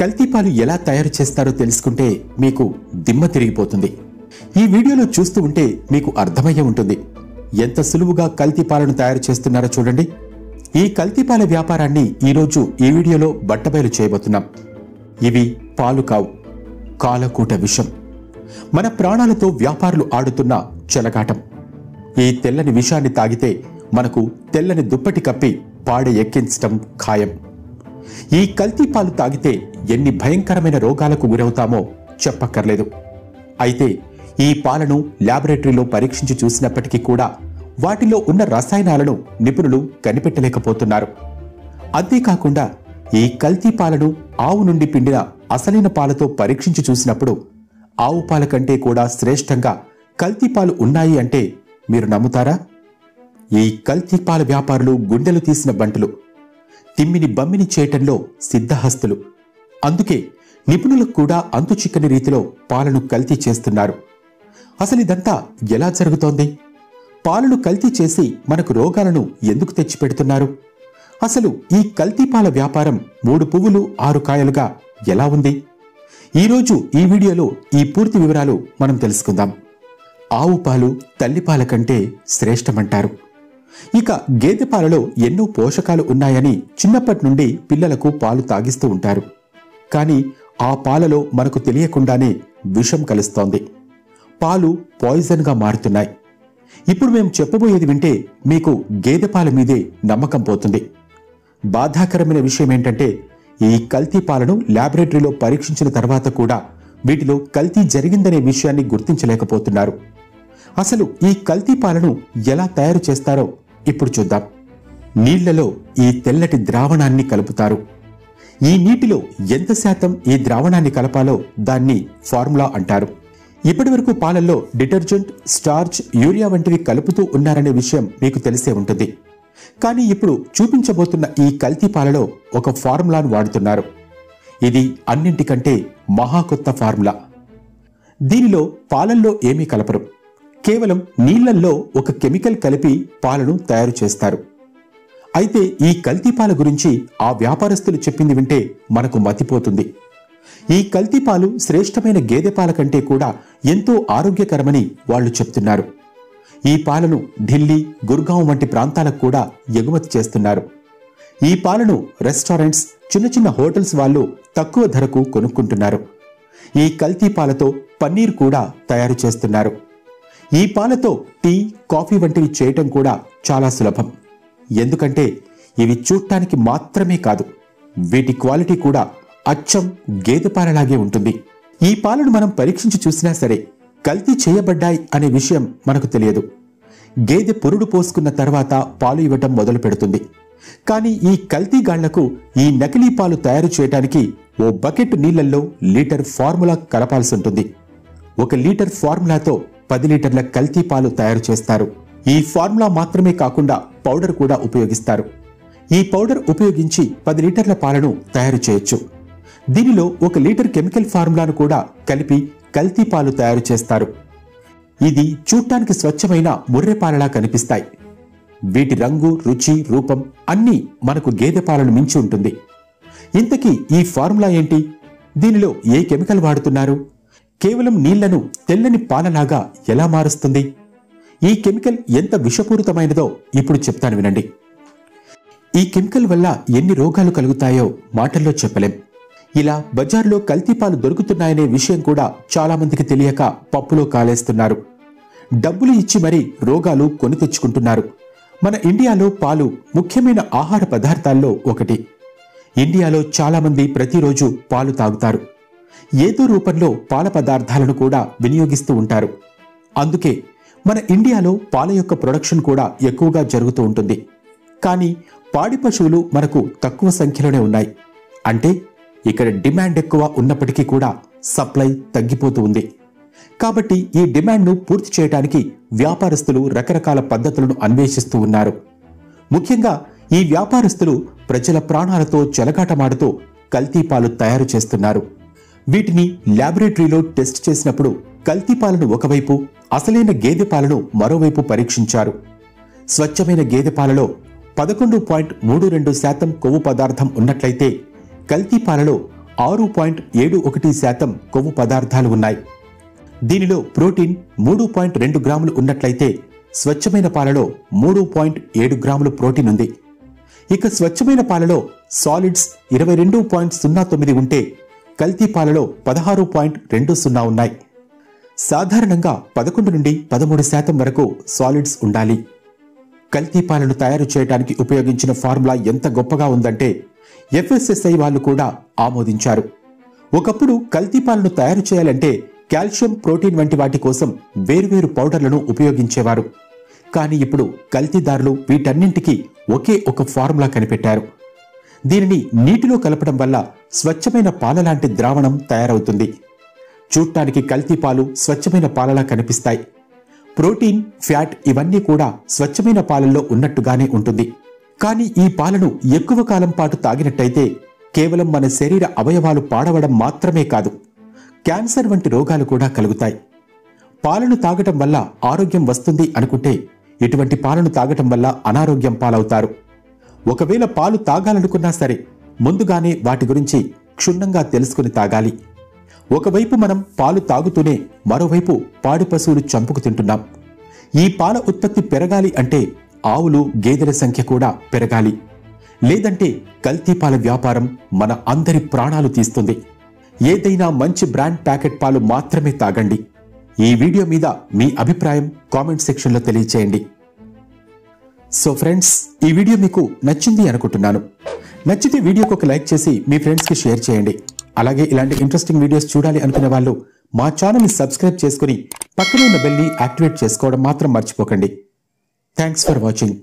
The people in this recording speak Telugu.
కల్తీ పాలు ఎలా తయారు చేస్తారో తెలుసుకుంటే మీకు దిమ్మ తిరిగిపోతుంది. ఈ వీడియోలో చూస్తూ ఉంటే మీకు అర్థమయ్యే ఉంటుంది. ఎంత సులువుగా కల్తీ పాలను తయారు చేస్తున్నారో చూడండి. ఈ కల్తీ పాల వ్యాపారాన్ని ఈరోజు ఈ వీడియోలో బట్టబయలు చేయబోతున్నాం. ఇవి పాలు కావు, కాలకూట విషం. మన ప్రాణాలతో వ్యాపారులు ఆడుతున్న చెలగాటం. ఈ తెల్లని విషాన్ని తాగితే మనకు తెల్లని దుప్పటి కప్పి పాడె ఎక్కించటం ఖాయం. ఈ కల్తీ పాలు తాగితే ఎన్ని భయంకరమైన రోగాలకు గురవుతామో చెప్పక్కర్లేదు. అయితే ఈ పాలను ల్యాబొరేటరీలో పరీక్షించి చూసినప్పటికీ కూడా వాటిలో ఉన్న రసాయనాలను నిపుణులు కనిపెట్టలేకపోతున్నారు. అంతేకాకుండా ఈ కల్తీ పాలను ఆవు నుండి పిండిన అసలైన పాలతో పరీక్షించి చూసినప్పుడు ఆవు పాల కంటే కూడా శ్రేష్టంగా కల్తీ పాలు ఉన్నాయి అంటే మీరు నమ్ముతారా? ఈ కల్తీ పాల వ్యాపారులు గుండెలు తీసిన బంటులు, తిమ్మిని బమ్మిని చేయటంలో సిద్ధహస్తులు. అందుకే నిపుణులకు కూడా అంతు చిక్కని రీతిలో పాలను కల్తీ చేస్తున్నారు. అసలు ఇదంతా ఎలా జరుగుతోంది? పాలను కల్తీ చేసి మనకు రోగాలను ఎందుకు తెచ్చిపెడుతున్నారు? అసలు ఈ కల్తీ పాల వ్యాపారం 3 పువ్వులు 6 కాయలుగా ఎలా ఉంది? ఈరోజు ఈ వీడియోలో ఈ పూర్తి వివరాలు మనం తెలుసుకుందాం. ఆవు పాలు తల్లి పాల కంటే శ్రేష్టమంటారు. ఇక గేదె పాలలో ఎన్నో పోషకాలు ఉన్నాయని చిన్నప్పటి నుండి పిల్లలకు పాలు తాగిస్తూ ఉంటారు. కానీ ఆ పాలలో మనకు తెలియకుండానే విషం కలుస్తోంది. పాలు పాయిజన్గా మారుతున్నాయి. ఇప్పుడు మేము చెప్పబోయేది వింటే మీకు గేదె పాల మీదే నమ్మకం పోతుంది. బాధాకరమైన విషయం ఏంటంటే ఈ కల్తీ పాలను ల్యాబొరేటరీలో పరీక్షించిన తర్వాత కూడా వీటిలో కల్తీ జరిగిందనే విషయాన్ని గుర్తించలేకపోతున్నారు. అసలు ఈ కల్తీ పాలను ఎలా తయారు చేస్తారో ఇప్పుడు చూద్దాం. నీళ్లలో ఈ తెల్లటి ద్రావణాన్ని కలుపుతారు. ఈ నీటిలో ఎంత శాతం ఈ ద్రావణాన్ని కలపాలో దాన్ని ఫార్ములా అంటారు. ఇప్పటివరకు పాలల్లో డిటర్జెంట్, స్టార్చ్, యూరియా వంటివి కలుపుతూ ఉన్నారనే విషయం మీకు తెలిసే ఉంటుంది. కానీ ఇప్పుడు చూపించబోతున్న ఈ కల్తీ పాలలో ఒక ఫార్ములాను వాడుతున్నారు. ఇది అన్నింటికంటే మహా కొత్త ఫార్ములా. దీనిలో పాలల్లో ఏమీ కలపరు. కేవలం నీళ్లల్లో ఒక కెమికల్ కలిపి పాలను తయారు చేస్తారు. అయితే ఈ కల్తీ పాల గురించి ఆ వ్యాపారస్తులు చెప్పింది వింటే మనకు మతిపోతుంది. ఈ కల్తీ పాలు శ్రేష్టమైన గేదె పాల కంటే కూడా ఎంతో ఆరోగ్యకరమని వాళ్ళు చెప్తున్నారు. ఈ పాలను ఢిల్లీ, గుర్గావ్ వంటి ప్రాంతాలకు కూడా ఎగుమతి చేస్తున్నారు. ఈ పాలను రెస్టారెంట్స్, చిన్న చిన్న హోటల్స్ వాళ్ళు తక్కువ ధరకు కొనుక్కుంటున్నారు. ఈ కల్తీ పాలతో పన్నీర్ కూడా తయారు చేస్తున్నారు. ఈ పాలతో టీ, కాఫీ వంటివి చేయటం కూడా చాలా సులభం. ఎందుకంటే ఇవి చూడటానికి మాత్రమే కాదు, వీటి క్వాలిటీ కూడా అచ్చం గేదె పాలలాగే ఉంటుంది. ఈ పాలను మనం పరీక్షించి చూసినా సరే కల్తీ చేయబడ్డాయి అనే విషయం మనకు తెలియదు. గేదె పురుడు పోసుకున్న తర్వాత పాలు ఇవ్వటం మొదలు పెడుతుంది. కానీ ఈ కల్తీ గాళ్లకు ఈ నకిలీ పాలు తయారు చేయడానికి ఓ బకెట్ నీళ్లలో లీటర్ ఫార్ములా కలపాల్సి ఉంటుంది. 1 లీటర్ ఫార్ములాతో 10 లీటర్ల కల్తీ పాలు తయారు చేస్తారు. ఈ ఫార్ములా మాత్రమే కాకుండా పౌడర్ కూడా ఉపయోగిస్తారు. ఈ పౌడర్ ఉపయోగించి 10 లీటర్ల పాలను తయారు చేయొచ్చు. దీనిలో 1 లీటర్ కెమికల్ ఫార్ములాను కూడా కలిపి కల్తీ పాలు తయారు చేస్తారు. ఇది చూడటానికి స్వచ్ఛమైన ముర్రె పాలలా కనిపిస్తాయి. వీటి రంగు, రుచి, రూపం అన్నీ మనకు గేదె పాలను మించి ఉంటుంది. ఇంతకీ ఈ ఫార్ములా ఏంటి? దీనిలో ఏ కెమికల్ వాడుతున్నారు? కేవలం నీళ్లను తెల్లని పాలలాగా ఎలా మారుస్తుంది? ఈ కెమికల్ ఎంత విషపూరితమైనదో ఇప్పుడు చెప్తాను వినండి. ఈ కెమికల్ వల్ల ఎన్ని రోగాలు కలుగుతాయో మాటల్లో చెప్పలేం. ఇలా బజార్లో కల్తీ పాలు దొరుకుతున్నాయనే విషయం కూడా చాలా మందికి తెలియక పప్పులో కాలేస్తున్నారు. డబ్బులు ఇచ్చి మరీ రోగాలు కొని తెచ్చుకుంటున్నారు. మన ఇండియాలో పాలు ముఖ్యమైన ఆహార పదార్థాల్లో ఒకటి. ఇండియాలో చాలా మంది ప్రతిరోజు పాలు తాగుతారు. ఏదో రూపంలో పాల పదార్థాలను కూడా వినియోగిస్తూ ఉంటారు. అందుకే మన ఇండియాలో పాల యొక్క ప్రొడక్షన్ కూడా ఎక్కువగా జరుగుతూ ఉంటుంది. కానీ పాడి పశువులు మనకు తక్కువ సంఖ్యలోనే ఉన్నాయి. అంటే ఇక్కడ డిమాండ్ ఎక్కువ ఉన్నప్పటికీ కూడా సప్లై తగ్గిపోతూ ఉంది. కాబట్టి ఈ డిమాండ్ను పూర్తి చేయడానికి వ్యాపారస్తులు రకరకాల పద్ధతులను అన్వేషిస్తూ ఉన్నారు. ముఖ్యంగా ఈ వ్యాపారస్తులు ప్రజల ప్రాణాలతో చెలగాటమాడుతూ కల్తీ పాలు తయారు చేస్తున్నారు. వీటిని ల్యాబొరేటరీలో టెస్ట్ చేసినప్పుడు కల్తీ పాలను ఒకవైపు, అసలైన గేదె పాలను మరోవైపు పరీక్షించారు. స్వచ్ఛమైన గేదె పాలలో 11.32% కొవ్వు పదార్థం ఉన్నట్లయితే కల్తీ పాలలో 6.71% కొవ్వు పదార్థాలు ఉన్నాయి. దీనిలో ప్రోటీన్ 3.2 గ్రాములు ఉన్నట్లయితే స్వచ్ఛమైన పాలలో 3.7 గ్రాములు ప్రోటీన్ ఉంది. ఇక స్వచ్ఛమైన పాలలో సాలిడ్స్ 22.09 ఉంటే కల్తీ పాలలో 16.20 ఉన్నాయి. సాధారణంగా 11 నుండి 13% వరకు సాలిడ్స్ ఉండాలి. కల్తీ పాలను తయారు చేయడానికి ఉపయోగించిన ఫార్ములా ఎంత గొప్పగా ఉందంటే FSSAI వాళ్ళు కూడా ఆమోదించారు. ఒకప్పుడు కల్తీ పాలను తయారు చేయాలంటే కాల్షియం, ప్రోటీన్ వంటి వాటి కోసం వేర్వేరు పౌడర్లను ఉపయోగించేవారు. కానీ ఇప్పుడు కల్తీదారులు వీటన్నింటికీ ఒకే ఒక ఫార్ములా కనిపెట్టారు. దీనిని నీటిలో కలపడం వల్ల స్వచ్ఛమైన పాలలాంటి ద్రావణం తయారవుతుంది. చూడటానికి కల్తీ పాలు స్వచ్ఛమైన పాలలా కనిపిస్తాయి. ప్రోటీన్, ఫ్యాట్ ఇవన్నీ కూడా స్వచ్ఛమైన పాలల్లో ఉన్నట్టుగానే ఉంటుంది. కానీ ఈ పాలను ఎక్కువ కాలం పాటు తాగినట్టయితే కేవలం మన శరీర అవయవాలు పాడవడం మాత్రమే కాదు, క్యాన్సర్ వంటి రోగాలు కూడా కలుగుతాయి. పాలను తాగటం వల్ల ఆరోగ్యం వస్తుంది అనుకుంటే ఇటువంటి పాలను తాగటం వల్ల అనారోగ్యం పాలవుతారు. ఒకవేళ పాలు తాగాలనుకున్నా సరే ముందుగానే వాటి గురించి క్షుణ్ణంగా తెలుసుకుని తాగాలి. ఒకవైపు మనం పాలు తాగుతూనే మరోవైపు పాడి పశువులు చంపుకు తింటున్నాం. ఈ పాల ఉత్పత్తి పెరగాలి అంటే ఆవులు, గేదెల సంఖ్య కూడా పెరగాలి. లేదంటే కల్తీ పాల వ్యాపారం మన అందరి ప్రాణాలు తీస్తుంది. ఏదైనా మంచి బ్రాండ్ ప్యాకెట్ పాలు మాత్రమే తాగండి. ఈ వీడియో మీద మీ అభిప్రాయం కామెంట్ సెక్షన్లో తెలియచేయండి. సో ఫ్రెండ్స్, ఈ వీడియో మీకు నచ్చింది అనుకుంటున్నాను. నచ్చితే వీడియోకి ఒక లైక్ చేసి మీ ఫ్రెండ్స్కి షేర్ చేయండి. అలాగే ఇలాంటి ఇంట్రెస్టింగ్ వీడియోస్ చూడాలి అనుకునే వాళ్ళు మా ఛానల్ని సబ్స్క్రైబ్ చేసుకుని పక్కనే ఉన్న బెల్ని యాక్టివేట్ చేసుకోవడం మాత్రం మర్చిపోకండి. Thanks for watching.